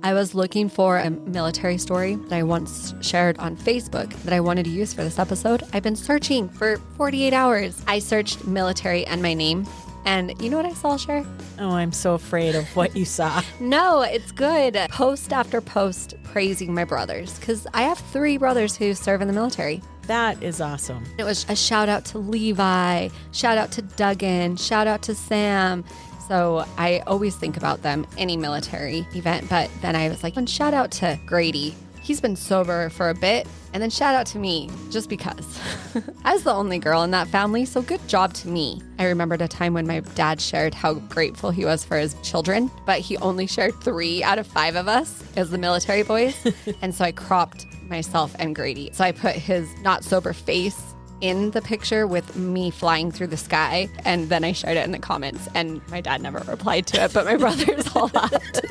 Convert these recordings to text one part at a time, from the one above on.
I was looking for a military story that I once shared on Facebook that I wanted to use for this episode. I've been searching for 48 hours. I searched military and my name. And you know what I saw, Sher? Oh, I'm so afraid of what you saw. No, it's good. Post after post praising my brothers, because I have 3 brothers who serve in the military. That is awesome. It was a shout out to Levi, shout out to Duggan, shout out to Sam. So I always think about them, any military event. But then I was like, and shout out to Grady. He's been sober for a bit. And then shout out to me, just because. I was the only girl in that family, so good job to me. I remembered a time when my dad shared how grateful he was for his children, but he only shared 3 out of 5 of us as the military boys. And so I cropped myself and Grady. So I put his not sober face in the picture with me flying through the sky, and then I shared it in the comments, and my dad never replied to it, but my brothers all laughed.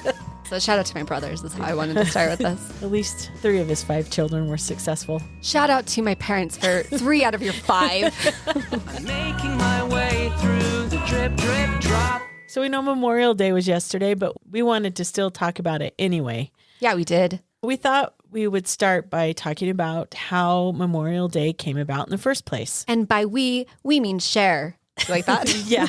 So shout out to my brothers is how I wanted to start with this. At least 3 of his 5 children were successful. Shout out to my parents for 3 out of your 5. I'm making my way through the drip, drip, drop. So we know Memorial Day was yesterday, but we wanted to still talk about it anyway. Yeah, we did. We thought we would start by talking about how Memorial Day came about in the first place. And by we mean Sher. You like that? Yeah.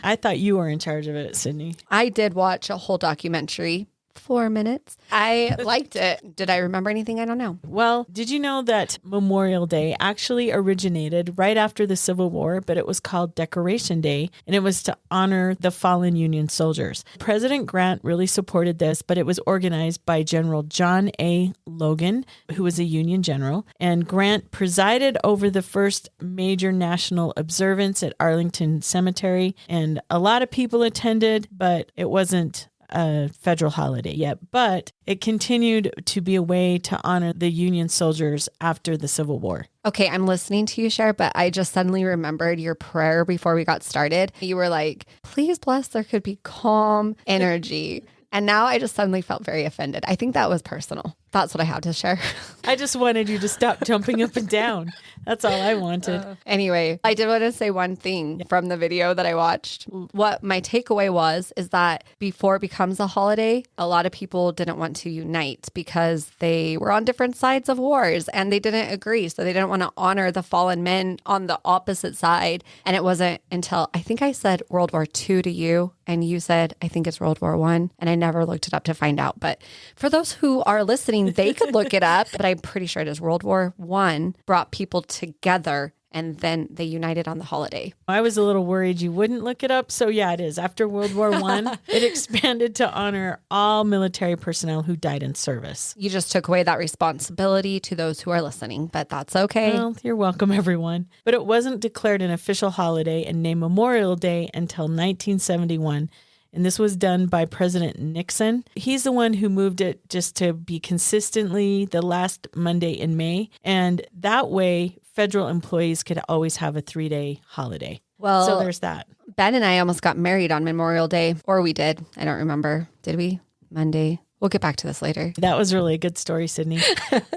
I thought you were in charge of it, Cydni. I did watch a whole documentary, 4 minutes. I liked it. Did I remember anything? I don't know. Well, did you know that Memorial Day actually originated right after the Civil War, but it was called Decoration Day, and it was to honor the fallen Union soldiers. President Grant really supported this, but it was organized by General John A. Logan, who was a Union general, and Grant presided over the first major national observance at Arlington Cemetery, and a lot of people attended, but it wasn't a federal holiday yet, but it continued to be a way to honor the Union soldiers after the Civil War. Okay, I'm listening to you, Sher, but I just suddenly remembered your prayer before we got started. You were like, please bless there could be calm energy. And now I just suddenly felt very offended. I think that was personal. That's what I had to share. I just wanted you to stop jumping up and down. That's all I wanted. Anyway, I did want to say one thing from the video that I watched. What my takeaway was is that before it becomes a holiday, a lot of people didn't want to unite because they were on different sides of wars and they didn't agree. So they didn't want to honor the fallen men on the opposite side. And it wasn't until I think I said World War II to you, and you said, I think it's World War I. And I never looked it up to find out. But for those who are listening, they could look it up. But I'm pretty sure it is World War I brought people together, and then they united on the holiday. I was a little worried you wouldn't look it up. So yeah, it is. After World War I, it expanded to honor all military personnel who died in service. You just took away that responsibility to those who are listening, but that's okay. Well, you're welcome, everyone. But it wasn't declared an official holiday and named Memorial Day until 1971. And this was done by President Nixon. He's the one who moved it just to be consistently the last Monday in May. And that way, federal employees could always have a 3-day holiday. Well, so there's that. Ben and I almost got married on Memorial Day, or we did. I don't remember. Did we? Monday. We'll get back to this later. That was really a good story, Cydni.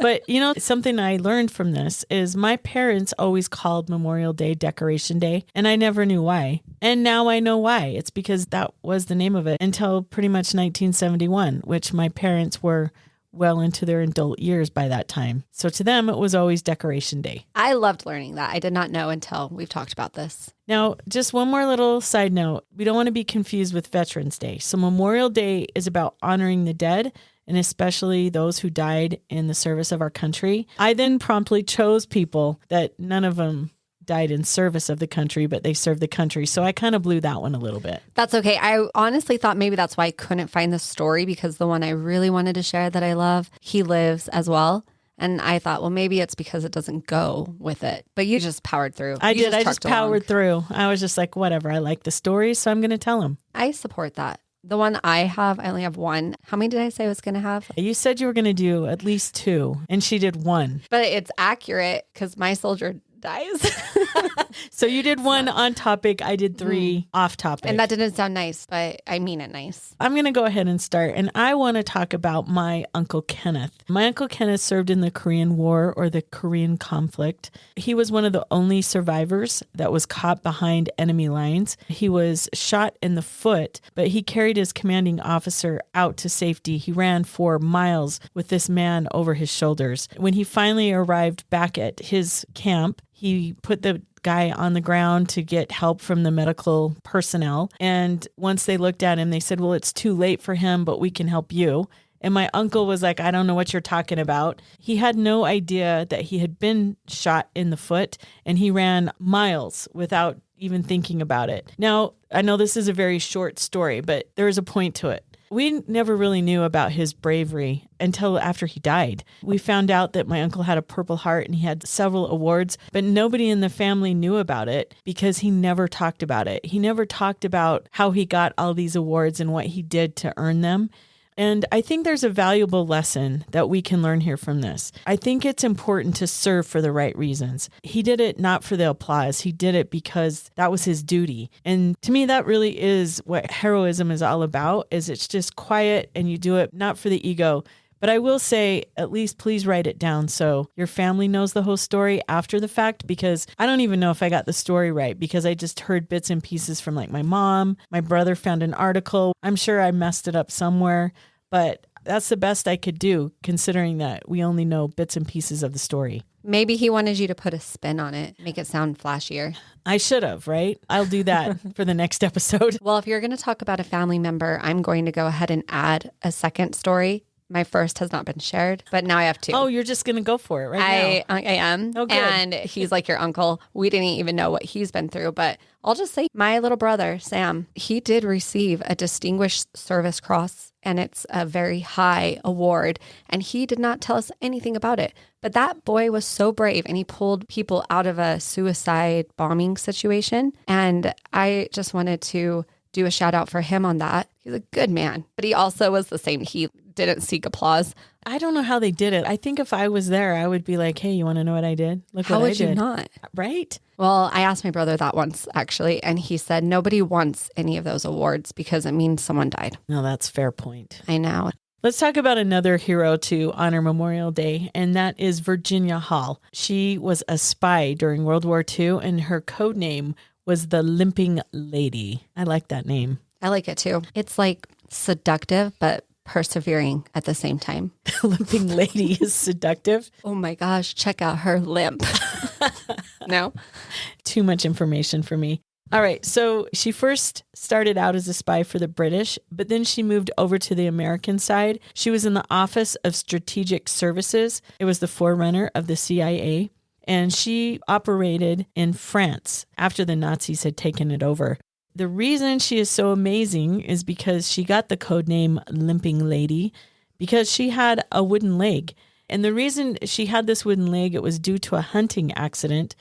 But, you know, something I learned from this is my parents always called Memorial Day Decoration Day, and I never knew why. And now I know why. It's because that was the name of it until pretty much 1971, which my parents were well into their adult years by that time. So to them, it was always Decoration Day. I loved learning that. I did not know until we've talked about this. Now, just one more little side note. We don't want to be confused with Veterans Day. So Memorial Day is about honoring the dead, and especially those who died in the service of our country. I then promptly chose people that none of them died in service of the country, but they served the country. So I kind of blew that one a little bit. That's okay. I honestly thought maybe that's why I couldn't find the story, because the one I really wanted to share that I love, he lives as well. And I thought, well, maybe it's because it doesn't go with it. But you just powered through. I did. I just powered through. I was just like, whatever. I like the story, so I'm going to tell him. I support that. The one I have, I only have one. How many did I say I was going to have? You said you were going to do at least 2, and she did 1. But it's accurate because my soldier dies. So you did one on topic. I did 3 off topic. And that didn't sound nice, but I mean it nice. I'm going to go ahead and start. And I want to talk about my Uncle Kenneth. My Uncle Kenneth served in the Korean War or the Korean conflict. He was one of the only survivors that was caught behind enemy lines. He was shot in the foot, but he carried his commanding officer out to safety. He ran for miles with this man over his shoulders. When he finally arrived back at his camp, he put the guy on the ground to get help from the medical personnel. And once they looked at him, they said, well, it's too late for him, but we can help you. And my uncle was like, I don't know what you're talking about. He had no idea that he had been shot in the foot, and he ran miles without even thinking about it. Now, I know this is a very short story, but there is a point to it. We never really knew about his bravery until after he died. We found out that my uncle had a Purple Heart and he had several awards, but nobody in the family knew about it because he never talked about it. He never talked about how he got all these awards and what he did to earn them. And I think there's a valuable lesson that we can learn here from this. I think it's important to serve for the right reasons. He did it not for the applause. He did it because that was his duty. And to me, that really is what heroism is all about, is it's just quiet and you do it not for the ego. But I will say, at least please write it down so your family knows the whole story after the fact, because I don't even know if I got the story right because I just heard bits and pieces from like my mom. My brother found an article. I'm sure I messed it up somewhere, but that's the best I could do considering that we only know bits and pieces of the story. Maybe he wanted you to put a spin on it, make it sound flashier. I should have, right? I'll do that for the next episode. Well, if you're going to talk about a family member, I'm going to go ahead and add a second story. My first has not been shared, but now I have 2. Oh, you're just going to go for it right now. I am. Oh, good. And he's like your uncle. We didn't even know what he's been through, but I'll just say my little brother, Sam, he did receive a Distinguished Service Cross, and it's a very high award. And he did not tell us anything about it. But that boy was so brave, and he pulled people out of a suicide bombing situation. And I just wanted to do a shout out for him on that. He's a good man, but he also was the same. He didn't seek applause. I don't know how they did it. I think if I was there, I would be like, hey, you want to know what I did? Look How what I would did. you not? Right? Well, I asked my brother that once, actually, and he said nobody wants any of those awards because it means someone died. No, that's a fair point. I know. Let's talk about another hero to honor Memorial Day, and that is Virginia Hall. She was a spy during World War II, and her code name was the Limping Lady. I like that name. I like it too. It's like seductive, but persevering at the same time. Limping Lady is seductive. Oh my gosh, check out her limp. No? Too much information for me. All right, so she first started out as a spy for the British, but then she moved over to the American side. She was in the Office of Strategic Services. It was the forerunner of the CIA, and she operated in France after the Nazis had taken it over. The reason she is so amazing is because she got the code name Limping Lady because she had a wooden leg. And the reason she had this wooden leg, it was due to a hunting accident.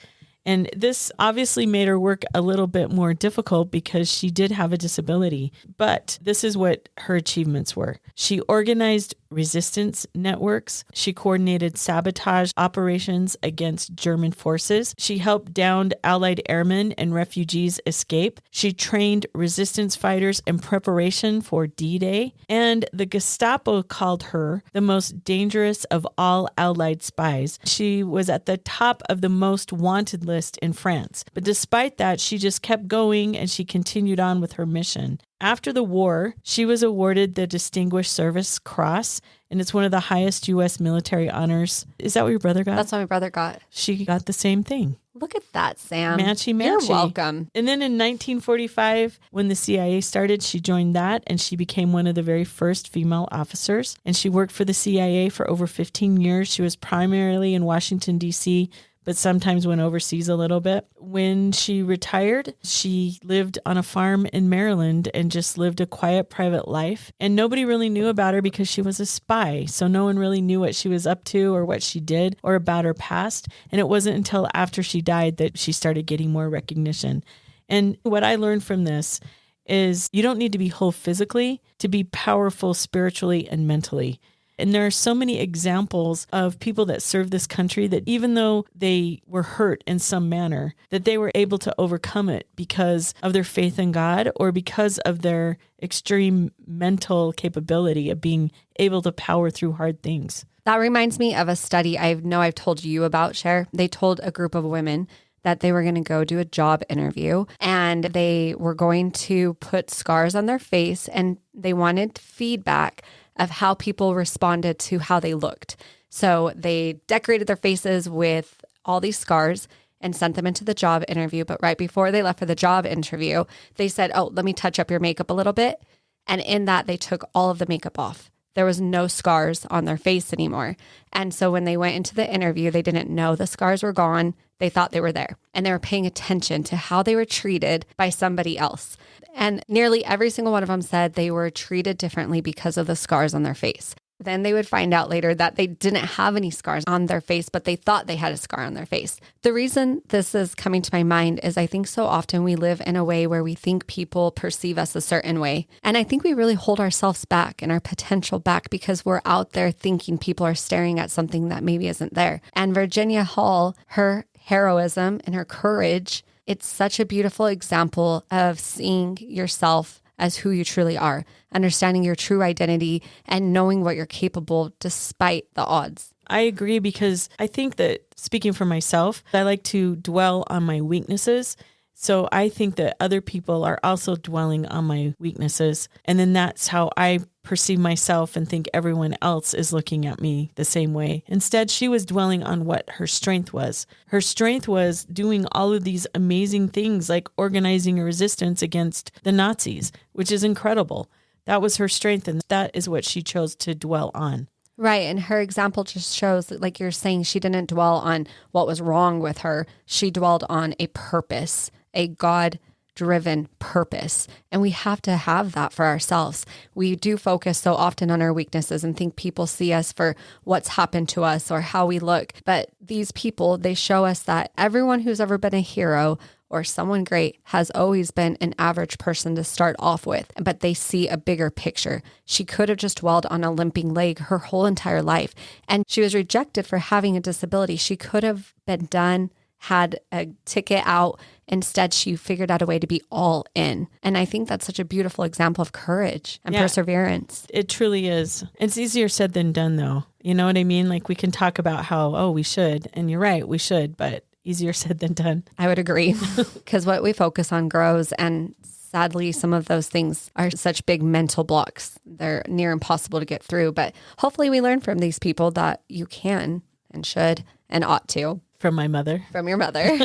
And this obviously made her work a little bit more difficult because she did have a disability. But this is what her achievements were. She organized resistance networks. She coordinated sabotage operations against German forces. She helped downed Allied airmen and refugees escape. She trained resistance fighters in preparation for D-Day. And the Gestapo called her the most dangerous of all Allied spies. She was at the top of the most wanted list in France. But despite that, she just kept going and she continued on with her mission. After the war, she was awarded the Distinguished Service Cross, and it's one of the highest U.S. military honors. Is that what your brother got? That's what my brother got. She got the same thing. Look at that, Sam. Matchy. You're welcome. And then in 1945, when the CIA started, she joined that, and she became one of the very first female officers. And she worked for the CIA for over 15 years. She was primarily in Washington, D.C., but sometimes went overseas a little bit. When she retired, she lived on a farm in Maryland and just lived a quiet, private life. And nobody really knew about her because she was a spy. So no one really knew what she was up to or what she did or about her past. And it wasn't until after she died that she started getting more recognition. And what I learned from this is you don't need to be whole physically to be powerful spiritually and mentally. And there are so many examples of people that serve this country that even though they were hurt in some manner, that they were able to overcome it because of their faith in God or because of their extreme mental capability of being able to power through hard things. That reminds me of a study I know I've told you about, Cher. They told a group of women that they were going to go do a job interview and they were going to put scars on their face and they wanted feedback of how people responded to how they looked. So they decorated their faces with all these scars and sent them into the job interview. But right before they left for the job interview, they said, oh, let me touch up your makeup a little bit. And in that, they took all of the makeup off. There was no scars on their face anymore. And so when they went into the interview, they didn't know the scars were gone. They thought they were there. And they were paying attention to how they were treated by somebody else. And nearly every single one of them said they were treated differently because of the scars on their face. Then they would find out later that they didn't have any scars on their face, but they thought they had a scar on their face. The reason this is coming to my mind is I think so often we live in a way where we think people perceive us a certain way. And I think we really hold ourselves back and our potential back because we're out there thinking people are staring at something that maybe isn't there. And Virginia Hall, her heroism and her courage, it's such a beautiful example of seeing yourself as who you truly are, understanding your true identity and knowing what you're capable despite the odds. I agree because I think that speaking for myself, I like to dwell on my weaknesses. So I think that other people are also dwelling on my weaknesses. And then that's how I perceive myself and think everyone else is looking at me the same way. Instead, she was dwelling on what her strength was. Her strength was doing all of these amazing things like organizing a resistance against the Nazis, which is incredible. That was her strength, and that is what she chose to dwell on. Right. And her example just shows that, like you're saying, she didn't dwell on what was wrong with her. She dwelled on a purpose, a God-driven purpose. And we have to have that for ourselves. We do focus so often on our weaknesses and think people see us for what's happened to us or how we look. But these people, they show us that everyone who's ever been a hero or someone great has always been an average person to start off with, but they see a bigger picture. She could have just dwelled on a limping leg her whole entire life, and she was rejected for having a disability. She could have been done, had a ticket out. Instead, she figured out a way to be all in. And I think that's such a beautiful example of courage and perseverance. It truly is. It's easier said than done, though. You know what I mean? Like we can talk about how, oh, we should, and you're right, we should, but easier said than done. I would agree, because what we focus on grows, and sadly, some of those things are such big mental blocks. They're near impossible to get through, but hopefully we learn from these people that you can and should and ought to. From my mother. From your mother.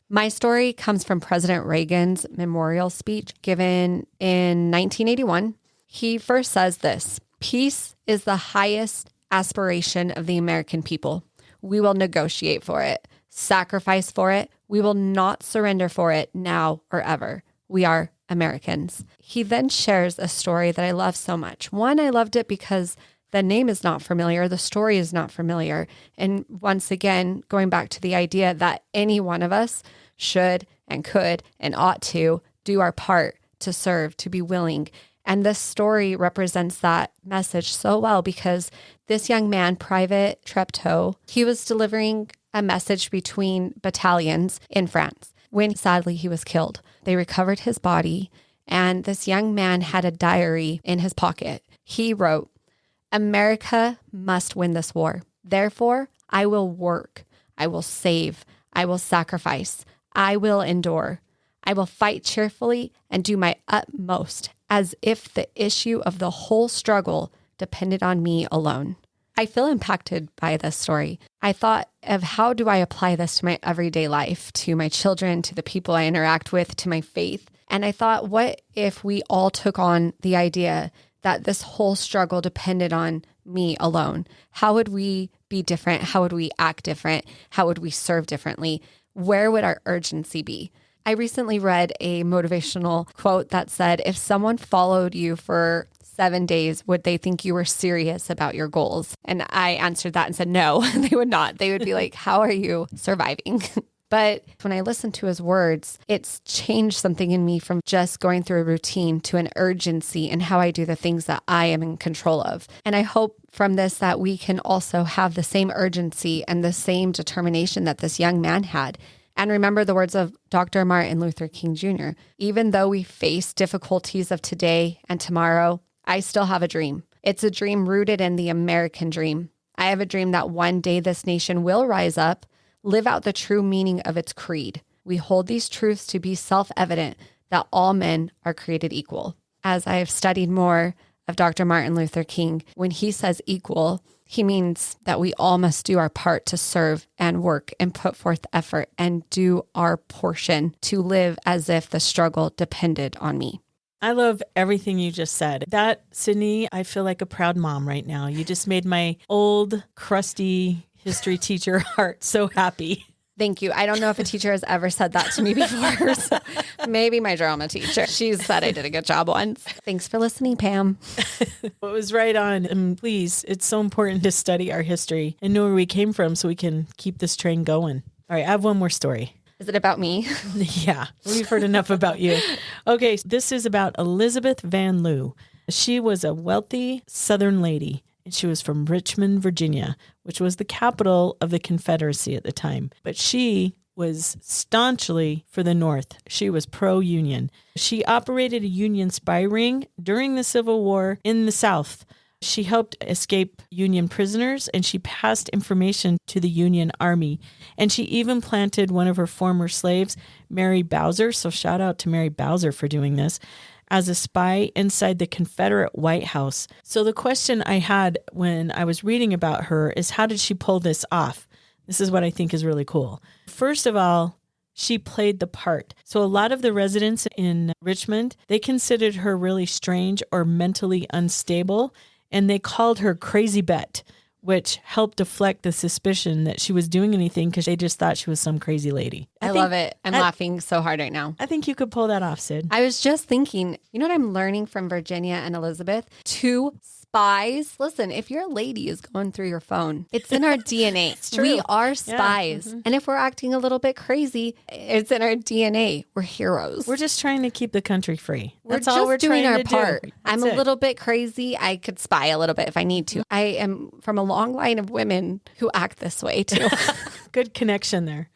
My story comes from President Reagan's memorial speech given in 1981. He first says this: "Peace is the highest aspiration of the American people. We will negotiate for it, sacrifice for it. We will not surrender for it now or ever. We are Americans." He then shares a story that I love so much. One, I loved it because the name is not familiar. The story is not familiar. And once again, going back to the idea that any one of us should and could and ought to do our part to serve, to be willing. And this story represents that message so well because this young man, Private Treptow, he was delivering a message between battalions in France when sadly he was killed. They recovered his body, and this young man had a diary in his pocket. He wrote, "America must win this war. Therefore, I will work. I will save. I will sacrifice. I will endure. I will fight cheerfully and do my utmost as if the issue of the whole struggle depended on me alone." I feel impacted by this story. I thought of how do I apply this to my everyday life, to my children, to the people I interact with, to my faith. And I thought, what if we all took on the idea that this whole struggle depended on me alone? How would we be different? How would we act different? How would we serve differently? Where would our urgency be? I recently read a motivational quote that said, if someone followed you for 7 days, would they think you were serious about your goals? And I answered that and said, no, they would not. They would be like, how are you surviving? But when I listen to his words, it's changed something in me from just going through a routine to an urgency in how I do the things that I am in control of. And I hope from this that we can also have the same urgency and the same determination that this young man had. And remember the words of Dr. Martin Luther King Jr. Even though we face difficulties of today and tomorrow, I still have a dream. It's a dream rooted in the American dream. I have a dream that one day this nation will rise up, live out the true meaning of its creed. We hold these truths to be self-evident that all men are created equal. As I have studied more of Dr. Martin Luther King, when he says equal, he means that we all must do our part to serve and work and put forth effort and do our portion to live as if the struggle depended on me. I love everything you just said. That, Cydni, I feel like a proud mom right now. You just made my old, crusty history teacher heart so happy. Thank you. I don't know if a teacher has ever said that to me before. So maybe my drama teacher. She said I did a good job once. Thanks for listening, Pam. It was right on. And please, it's so important to study our history and know where we came from so we can keep this train going. All right, I have one more story. Is it about me? Yeah, we've heard enough about you. Okay, this is about Elizabeth Van Loo. She was a wealthy Southern lady, and she was from Richmond, Virginia, which was the capital of the Confederacy at the time. But she was staunchly for the North. She was pro-Union. She operated a Union spy ring during the Civil War in the South. She helped escape Union prisoners, and she passed information to the Union Army. And she even planted one of her former slaves, Mary Bowser, so shout out to Mary Bowser for doing this, as a spy inside the Confederate White House. So the question I had when I was reading about her is, how did she pull this off? This is what I think is really cool. First of all, she played the part. So a lot of the residents in Richmond, they considered her really strange or mentally unstable, and they called her Crazy Bet, which helped deflect the suspicion that she was doing anything because they just thought she was some crazy lady. I love it. I'm laughing so hard right now. I think you could pull that off, Sid. I was just thinking, you know what I'm learning from Virginia and Elizabeth? Two spies. Listen, if your lady is going through your phone, it's in our DNA. It's true. We are spies. Yeah. And if we're acting a little bit crazy, it's in our DNA. We're heroes. We're just trying to keep the country free. That's all we're doing our part. I'm a That's it. little bit crazy. I could spy a little bit if I need to. I am from a long line of women who act this way too. Good connection there.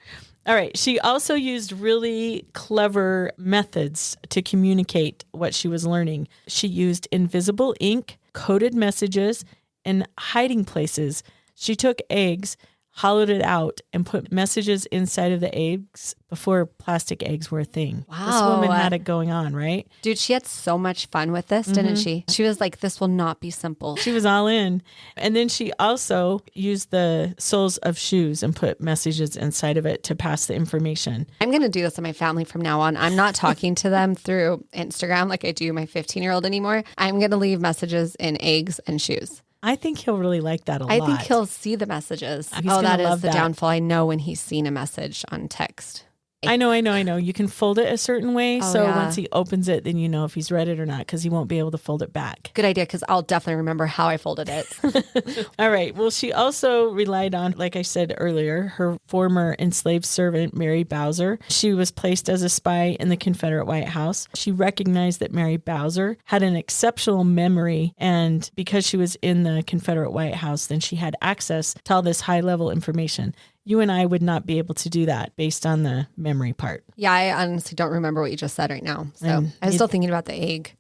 All right. She also used really clever methods to communicate what she was learning. She used invisible ink, coded messages, and hiding places. She took eggs, hollowed it out, and put messages inside of the eggs before plastic eggs were a thing. Wow. This woman had it going on, right? Dude, she had so much fun with this, didn't she? She was like, this will not be simple. She was all in. And then she also used the soles of shoes and put messages inside of it to pass the information. I'm going to do this in my family from now on. I'm not talking to them through Instagram like I do my 15-year-old anymore. I'm going to leave messages in eggs and shoes. I think he'll really like that a lot. I think he'll see the messages. He's gonna that is love the that. downfall. I know when he's seen a message on text. I know. You can fold it a certain way. Oh, so yeah. once he opens it, then you know if he's read it or not, because he won't be able to fold it back. Good idea, because I'll definitely remember how I folded it. All right. Well, she also relied on, like I said earlier, her former enslaved servant, Mary Bowser. She was placed as a spy in the Confederate White House. She recognized that Mary Bowser had an exceptional memory, and because she was in the Confederate White House, then she had access to all this high-level information. You and I would not be able to do that based on the memory part. Yeah, I honestly don't remember what you just said right now. So I'm still thinking about the egg.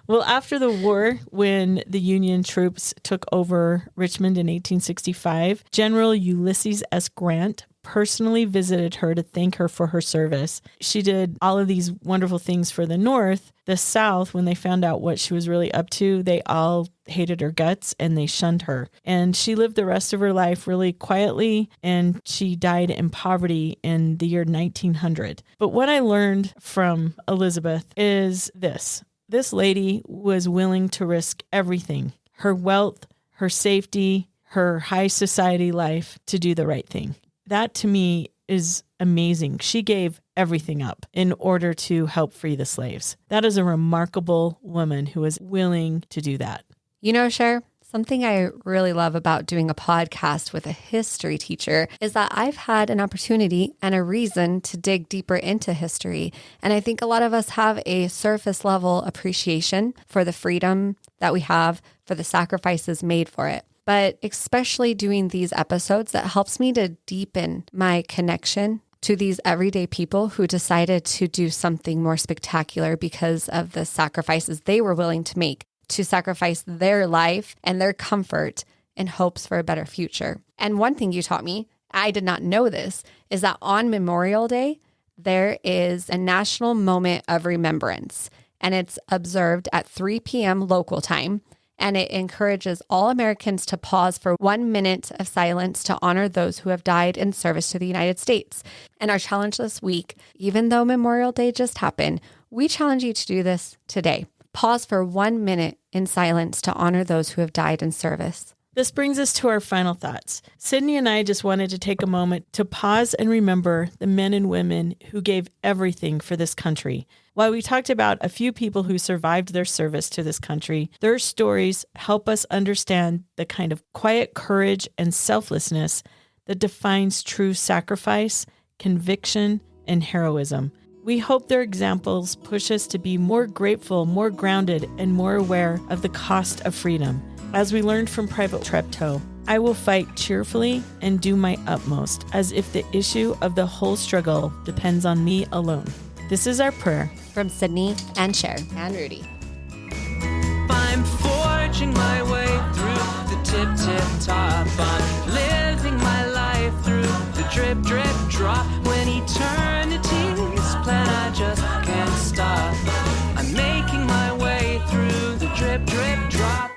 Well, after the war, when the Union troops took over Richmond in 1865, General Ulysses S. Grant personally visited her to thank her for her service. She did all of these wonderful things for the North. The South, when they found out what she was really up to, they all hated her guts and they shunned her. And she lived the rest of her life really quietly, and she died in poverty in the year 1900. But what I learned from Elizabeth is this. This lady was willing to risk everything, her wealth, her safety, her high society life, to do the right thing. That to me is amazing. She gave everything up in order to help free the slaves. That is a remarkable woman who was willing to do that. You know, Sher, Something I really love about doing a podcast with a history teacher is that I've had an opportunity and a reason to dig deeper into history. And I think a lot of us have a surface level appreciation for the freedom that we have, for the sacrifices made for it. But especially doing these episodes, that helps me to deepen my connection to these everyday people who decided to do something more spectacular because of the sacrifices they were willing to make, to sacrifice their life and their comfort in hopes for a better future. And one thing you taught me, I did not know this, is that on Memorial Day, there is a national moment of remembrance, and it's observed at 3 p.m. local time. And it encourages all Americans to pause for 1 minute of silence to honor those who have died in service to the United States. And our challenge this week, even though Memorial Day just happened, we challenge you to do this today. Pause for 1 minute in silence to honor those who have died in service. This brings us to our final thoughts. Cydni and I just wanted to take a moment to pause and remember the men and women who gave everything for this country. While we talked about a few people who survived their service to this country, their stories help us understand the kind of quiet courage and selflessness that defines true sacrifice, conviction, and heroism. We hope their examples push us to be more grateful, more grounded, and more aware of the cost of freedom. As we learned from Private Treptow, I will fight cheerfully and do my utmost, as if the issue of the whole struggle depends on me alone. This is our prayer. From Cydni and Sher and Rudy. I'm forging my way through the tip top. I'm living my life through the drip drop. When eternity's plan, I just can't stop. I'm making my way through the drip drop.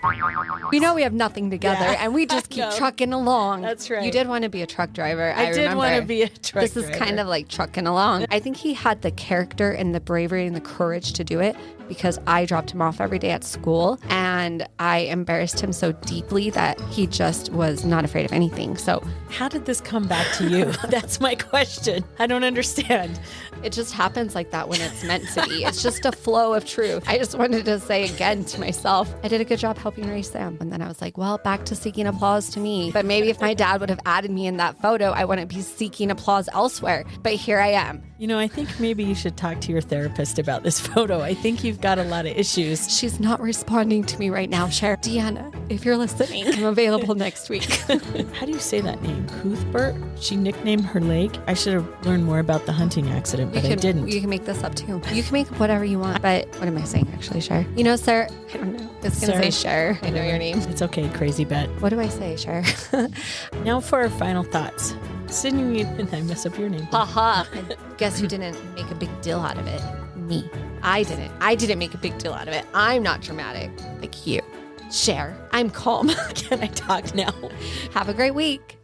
We know we have nothing together, Yeah, and we just keep I know. trucking along. That's right. You did want to be a truck driver. I did remember. want to be a truck This is driver. kind of like trucking along. I think he had the character and the bravery and the courage to do it because I dropped him off every day at school, and I embarrassed him so deeply that he just was not afraid of anything. So How did this come back to you? That's my question. I don't understand. it just happens like that when it's meant to be. It's just a flow of truth. I just wanted to say again to myself, I did a good job helping raise Sam. And then I was like, well, back to seeking applause to me. But maybe if my dad would have added me in that photo, I wouldn't be seeking applause elsewhere. But here I am. You know, I think maybe you should talk to your therapist about this photo. I think you've got a lot of issues. She's not responding to me right now, Cher. Deanna, if you're listening, I'm available next week. How do you say that name? Cuthbert? She nicknamed her lake. I should have learned more about the hunting accident, but I didn't. You can make this up too. You can make up whatever you want. But what am I saying actually, Cher? You know, Sarah, I don't know. It's going to say Cher. I know your name. It's okay, crazy bet. What do I say, Cher? Now for our final thoughts. Cydni, and I mess up your name. Haha. Guess who didn't make a big deal out of it? Me. I didn't. I didn't make a big deal out of it. I'm not dramatic like you. Cher, I'm calm. Can I talk now? Have a great week.